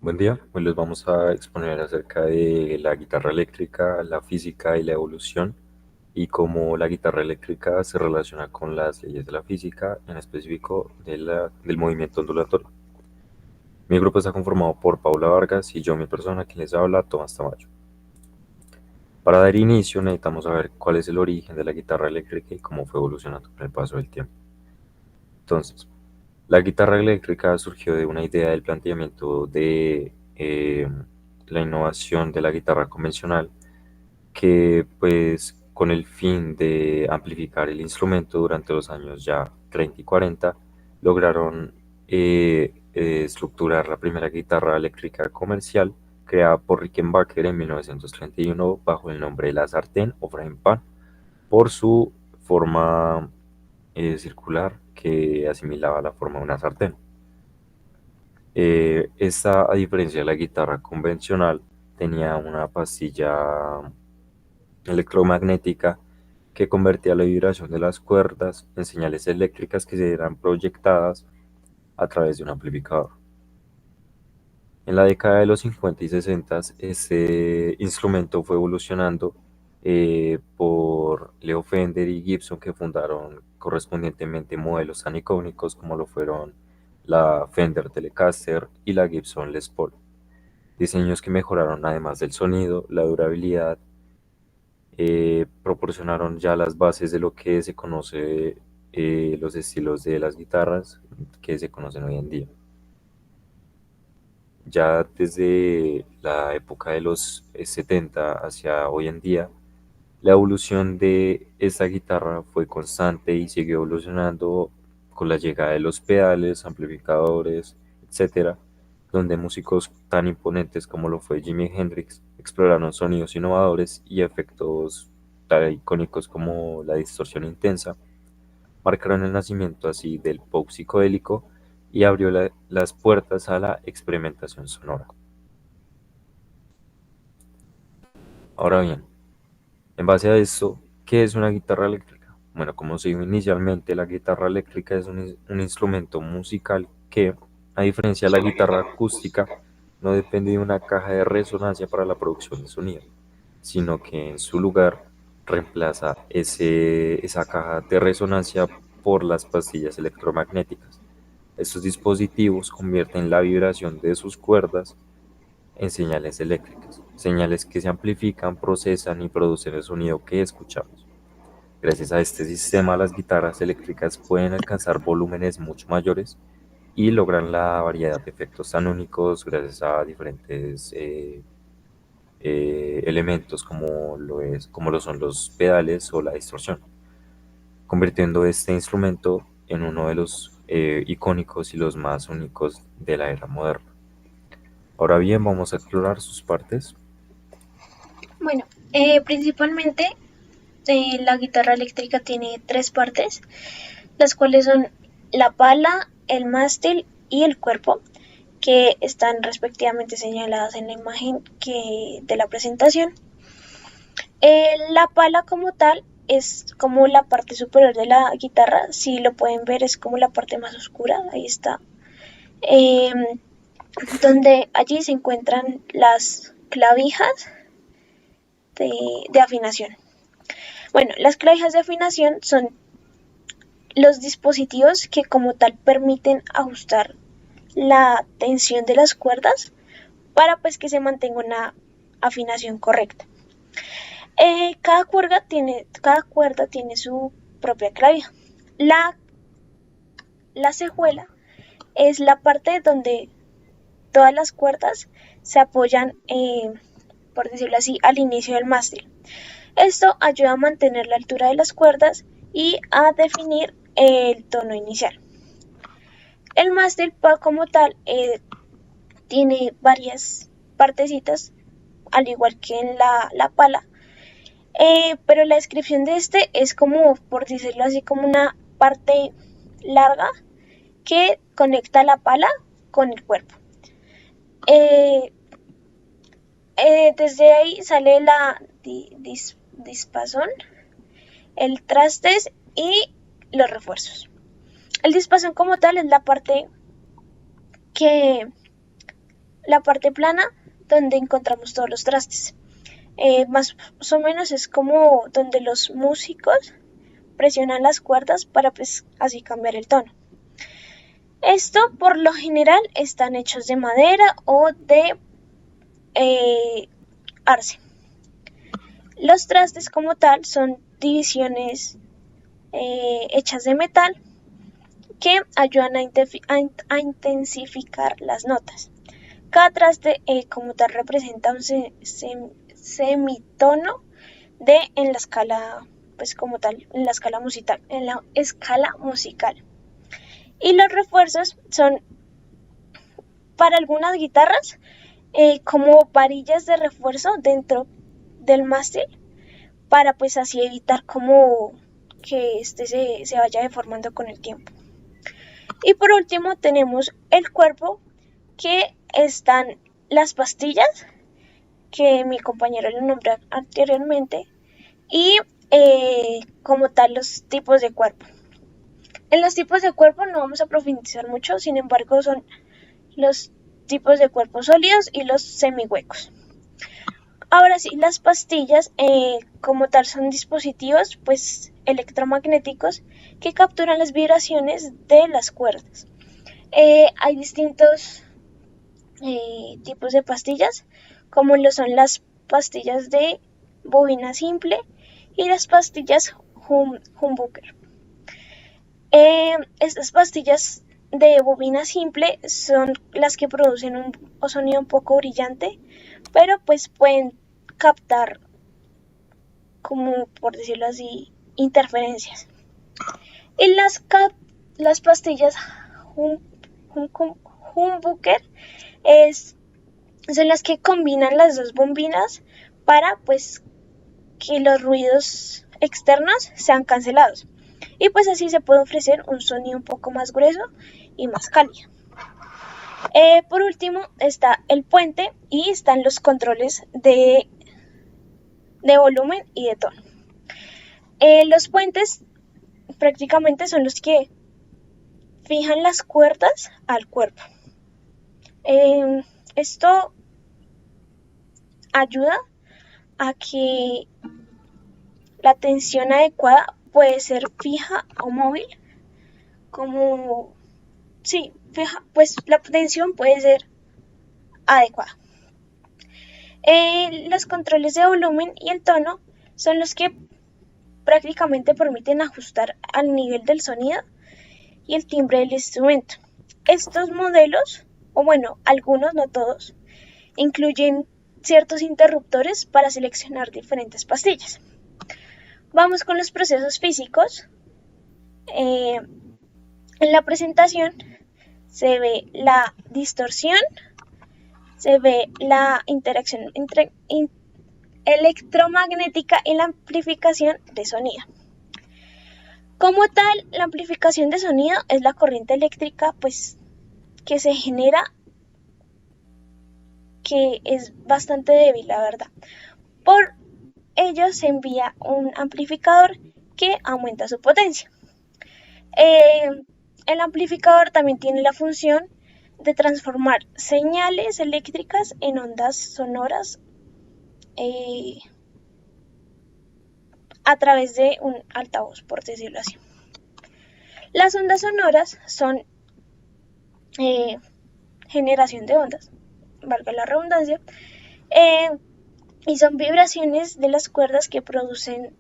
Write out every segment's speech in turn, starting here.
Buen día, hoy les vamos a exponer acerca de la guitarra eléctrica, la física y la evolución y cómo la guitarra eléctrica se relaciona con las leyes de la física, en específico del movimiento ondulatorio. Mi grupo está conformado por Paula Vargas y yo, mi persona, quien les habla, Tomás Tamayo. Para dar inicio necesitamos saber cuál es el origen de la guitarra eléctrica y cómo fue evolucionando con el paso del tiempo. Entonces, la guitarra eléctrica surgió de una idea del planteamiento de la innovación de la guitarra convencional, que pues con el fin de amplificar el instrumento durante los años ya 30 y 40, lograron estructurar la primera guitarra eléctrica comercial creada por Rickenbacker en 1931 bajo el nombre de la sartén o frying pan por su forma circular que asimilaba la forma de una sartén. Esta, a diferencia de la guitarra convencional, tenía una pastilla electromagnética que convertía la vibración de las cuerdas en señales eléctricas que eran proyectadas a través de un amplificador. En la década de los 50 y 60, este instrumento fue evolucionando por Leo Fender y Gibson, que fundaron correspondientemente modelos tan icónicos como lo fueron la Fender Telecaster y la Gibson Les Paul. Diseños que mejoraron además del sonido, la durabilidad, proporcionaron ya las bases de lo que se conoce los estilos de las guitarras que se conocen hoy en día. Ya desde la época de los 70 hacia hoy en día, la evolución de esta guitarra fue constante y siguió evolucionando con la llegada de los pedales, amplificadores, etcétera, donde músicos tan imponentes como lo fue Jimi Hendrix exploraron sonidos innovadores y efectos tan icónicos como la distorsión intensa, marcaron el nacimiento así del pop psicodélico y abrió las puertas a la experimentación sonora. Ahora bien, en base a esto, ¿qué es una guitarra eléctrica? Bueno, como se dijo inicialmente, la guitarra eléctrica es un instrumento musical que, a diferencia de la guitarra acústica, no depende de una caja de resonancia para la producción de sonido, sino que en su lugar reemplaza esa caja de resonancia por las pastillas electromagnéticas. Estos dispositivos convierten la vibración de sus cuerdas en señales eléctricas, señales que se amplifican, procesan y producen el sonido que escuchamos. Gracias a este sistema, las guitarras eléctricas pueden alcanzar volúmenes mucho mayores y logran la variedad de efectos tan únicos gracias a diferentes elementos como lo son los pedales o la distorsión, convirtiendo este instrumento en uno de los icónicos y los más únicos de la era moderna. Ahora bien, vamos a explorar sus partes. Bueno, principalmente la guitarra eléctrica tiene tres partes, las cuales son la pala, el mástil y el cuerpo, que están respectivamente señaladas en la imagen de la presentación. La pala como tal es como la parte superior de la guitarra, si lo pueden ver es como la parte más oscura, ahí está, eh, donde allí se encuentran las clavijas de afinación. Bueno, las clavijas de afinación son los dispositivos que como tal permiten ajustar la tensión de las cuerdas para pues que se mantenga una afinación correcta. Cada cuerda tiene su propia clavija. La, la cejuela es la parte donde todas las cuerdas se apoyan, por decirlo así, al inicio del mástil. Esto ayuda a mantener la altura de las cuerdas y a definir el tono inicial. El mástil como tal tiene varias partecitas, al igual que en la pala, pero la descripción de este es como, por decirlo así, como una parte larga que conecta la pala con el cuerpo. Eh, Desde ahí sale la dispasón, el trastes y los refuerzos. El dispasón como tal es la parte que la parte plana donde encontramos todos los trastes. Más o menos es como donde los músicos presionan las cuerdas para pues así cambiar el tono. Esto por lo general están hechos de madera o de arce. Los trastes como tal son divisiones hechas de metal que ayudan a intensificar las notas. Cada traste como tal representa un semitono en la escala, pues como tal, en la escala musical. Y los refuerzos son para algunas guitarras como varillas de refuerzo dentro del mástil para pues así evitar como que este se vaya deformando con el tiempo. Y por último tenemos el cuerpo, que están las pastillas que mi compañero le nombró anteriormente y como tal los tipos de cuerpo. En los tipos de cuerpo no vamos a profundizar mucho, sin embargo son los tipos de cuerpos sólidos y los semihuecos. Ahora sí, las pastillas como tal son dispositivos pues electromagnéticos que capturan las vibraciones de las cuerdas. Hay distintos tipos de pastillas, como lo son las pastillas de bobina simple y las pastillas humbucker. Estas pastillas de bobina simple son las que producen un sonido un poco brillante, pero pues pueden captar, como por decirlo así, interferencias. Y las pastillas humbucker son las que combinan las dos bobinas para pues que los ruidos externos sean cancelados. Y pues así se puede ofrecer un sonido un poco más grueso y más cálido. Por último está el puente y están los controles de volumen y de tono. Los puentes prácticamente son los que fijan las cuerdas al cuerpo. Esto ayuda a que la tensión adecuada puede ser fija o móvil. Fija, pues la tensión puede ser adecuada. Los controles de volumen y el tono son los que prácticamente permiten ajustar al nivel del sonido y el timbre del instrumento. Estos modelos, o bueno, algunos, no todos, incluyen ciertos interruptores para seleccionar diferentes pastillas. Vamos con los procesos físicos. En la presentación se ve la distorsión, se ve la interacción electromagnética y la amplificación de sonido. Como tal, la amplificación de sonido es la corriente eléctrica pues que se genera, que es bastante débil, la verdad. Por ello se envía un amplificador que aumenta su potencia. El amplificador también tiene la función de transformar señales eléctricas en ondas sonoras a través de un altavoz, por decirlo así. Las ondas sonoras son generación de ondas, valga la redundancia, y son vibraciones de las cuerdas que producen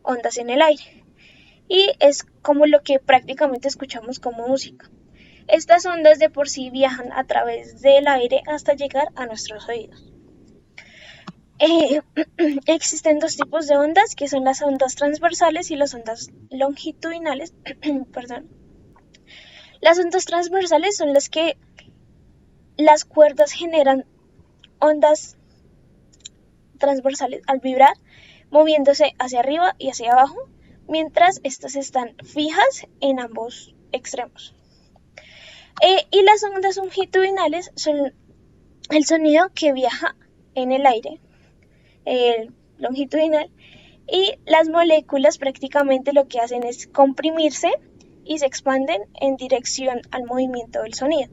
ondas en el aire. Y es como lo que prácticamente escuchamos como música. Estas ondas de por sí viajan a través del aire hasta llegar a nuestros oídos. Existen dos tipos de ondas, que son las ondas transversales y las ondas longitudinales. Perdón. Las ondas transversales son las que las cuerdas generan ondas transversales al vibrar, moviéndose hacia arriba y hacia abajo, mientras estas están fijas en ambos extremos. Y las ondas longitudinales son el sonido que viaja en el aire, el longitudinal, y las moléculas prácticamente lo que hacen es comprimirse y se expanden en dirección al movimiento del sonido.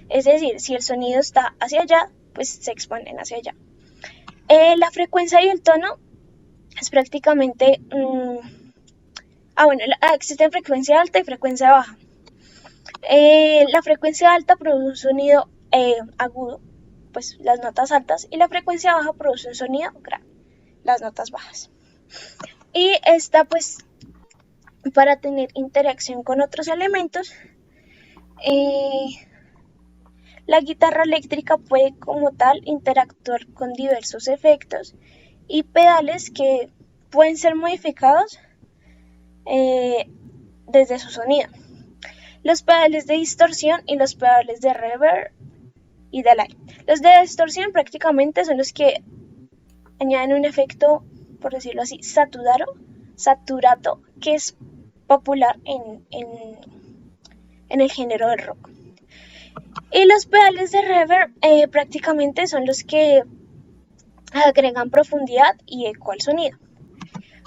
Es decir, si el sonido está hacia allá, pues se exponen hacia allá. La frecuencia y el tono es prácticamente... existe frecuencia alta y frecuencia baja. La frecuencia alta produce un sonido agudo, pues las notas altas, y la frecuencia baja produce un sonido grave, las notas bajas. Y esta, pues, para tener interacción con otros elementos, eh, la guitarra eléctrica puede como tal interactuar con diversos efectos y pedales que pueden ser modificados eh, desde su sonido. Los pedales de distorsión y los pedales de reverb y delay. Los de distorsión prácticamente son los que añaden un efecto, por decirlo así, saturato, que es popular en el género del rock. Y los pedales de reverb prácticamente son los que agregan profundidad y eco al sonido.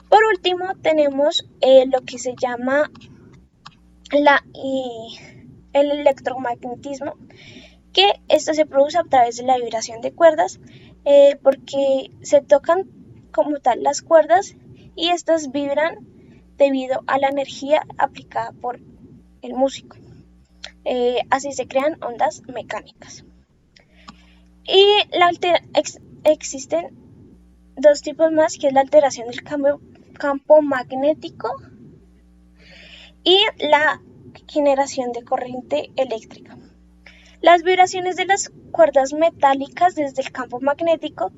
Por último, tenemos lo que se llama el electromagnetismo, que esto se produce a través de la vibración de cuerdas, porque se tocan como tal las cuerdas y estas vibran debido a la energía aplicada por el músico. Así se crean ondas mecánicas. Y existen dos tipos más, que es la alteración del campo magnético y la generación de corriente eléctrica. Las vibraciones de las cuerdas metálicas desde el campo magnético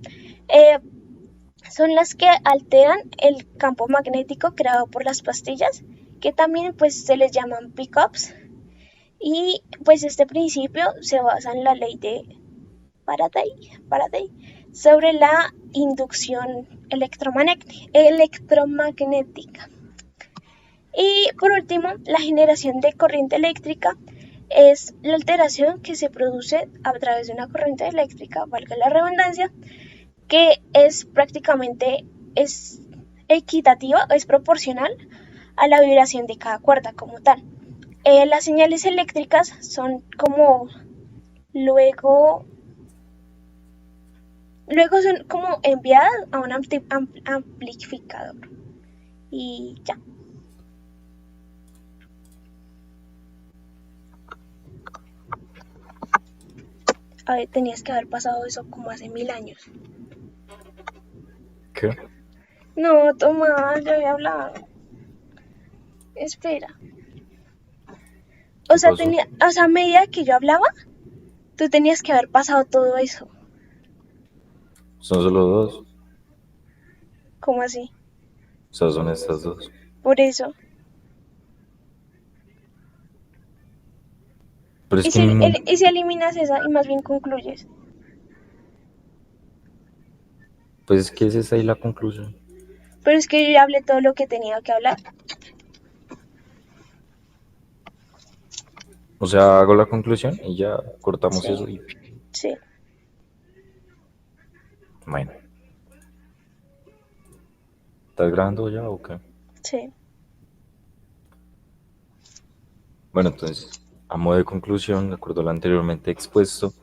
son las que alteran el campo magnético creado por las pastillas, que también pues se les llaman pickups. Y pues este principio se basa en la ley de Faraday sobre la inducción electromagnética. Y por último, la generación de corriente eléctrica es la alteración que se produce a través de una corriente eléctrica, valga la redundancia, que es prácticamente equitativa, es proporcional a la vibración de cada cuerda como tal. Las señales eléctricas son como luego son como enviadas a un amplificador y ya. A ver, tenías que haber pasado eso como hace 1000 años. ¿Qué? No, Tomás, ya había hablado. Espera. ¿Qué pasó? O sea, a medida que yo hablaba, tú tenías que haber pasado todo eso. Son solo dos. ¿Cómo así? O sea, son estas dos. Por eso. Pero es que ningún... ¿Y si eliminas esa y más bien concluyes? Pues es que esa es ahí la conclusión. Pero es que yo ya hablé todo lo que tenía que hablar. O sea, hago la conclusión y ya cortamos eso Sí, y... sí, Bueno, ¿estás grabando ya o qué? sí. Bueno, entonces, a modo de conclusión, de acuerdo a lo anteriormente expuesto,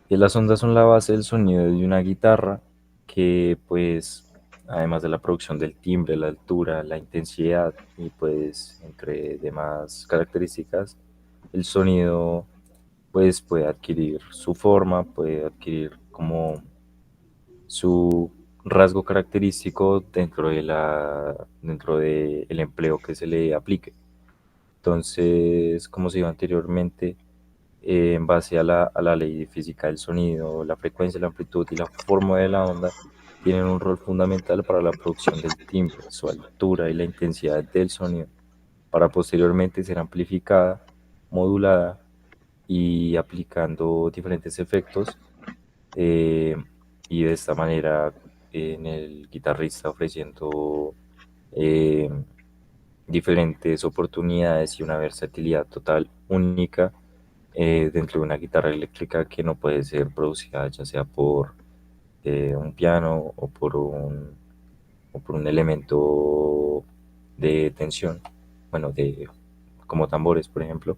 que las ondas son la base del sonido de una guitarra que, pues, además de la producción del timbre, la altura, la intensidad y, pues, entre demás características, el sonido, pues, puede adquirir su forma, puede adquirir como su rasgo característico dentro de el empleo que se le aplique. Entonces, como se dijo anteriormente, en base a la ley de física del sonido, la frecuencia, la amplitud y la forma de la onda tienen un rol fundamental para la producción del timbre, su altura y la intensidad del sonido, para posteriormente ser amplificada, modulada y aplicando diferentes efectos, eh, y de esta manera en el guitarrista ofreciendo eh, diferentes oportunidades y una versatilidad total única dentro de una guitarra eléctrica que no puede ser producida ya sea por un piano o por un elemento de tensión, bueno, como tambores, por ejemplo,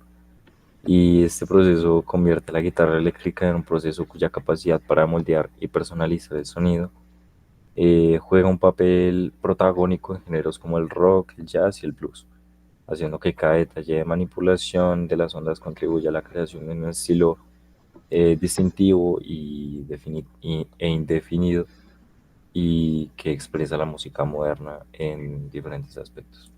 y este proceso convierte la guitarra eléctrica en un proceso cuya capacidad para moldear y personalizar el sonido juega un papel protagónico en géneros como el rock, el jazz y el blues, haciendo que cada detalle de manipulación de las ondas contribuya a la creación de un estilo distintivo e indefinido y que expresa la música moderna en diferentes aspectos.